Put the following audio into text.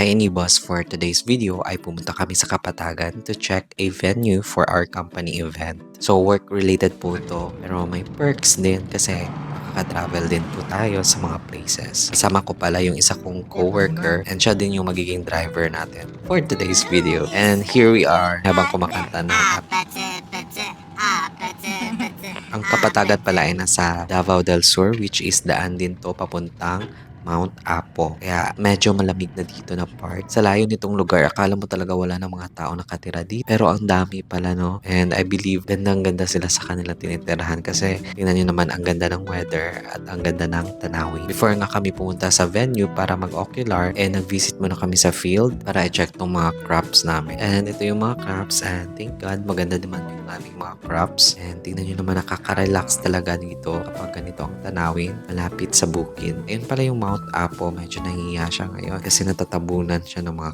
Hi Anibus, for today's video ay pumunta kami sa Kapatagan to check a venue for our company event. So work related po to pero may perks din kasi makaka-travel din po tayo sa mga places. Kasama ko pala yung isa kong coworker and siya din yung magiging driver natin for today's video. And here we are habang kumakanta ng ang Kapatagan pala ay nasa Davao del Sur, which is daan din to papuntang Mount Apo. Kaya medyo malamig na dito na part. Sa layo nitong lugar, akala mo talaga wala ng mga tao nakatira dito. Pero ang dami pala, no? And I believe gandang-ganda sila sa kanila tinitirahan kasi tingnan nyo naman ang ganda ng weather at ang ganda ng tanawin. Before nga kami pumunta sa venue para mag-ocular, nag-visit muna kami sa field para i-check tong mga crops namin. And ito yung mga crops and thank God maganda naman yung aming mga crops. And tingnan nyo naman nakaka-relax talaga dito kapag ganito ang tanawin malapit sa bukid. Ayun pala yung Mount Apo, medyo nahihiya siya ngayon kasi natatabunan siya ng mga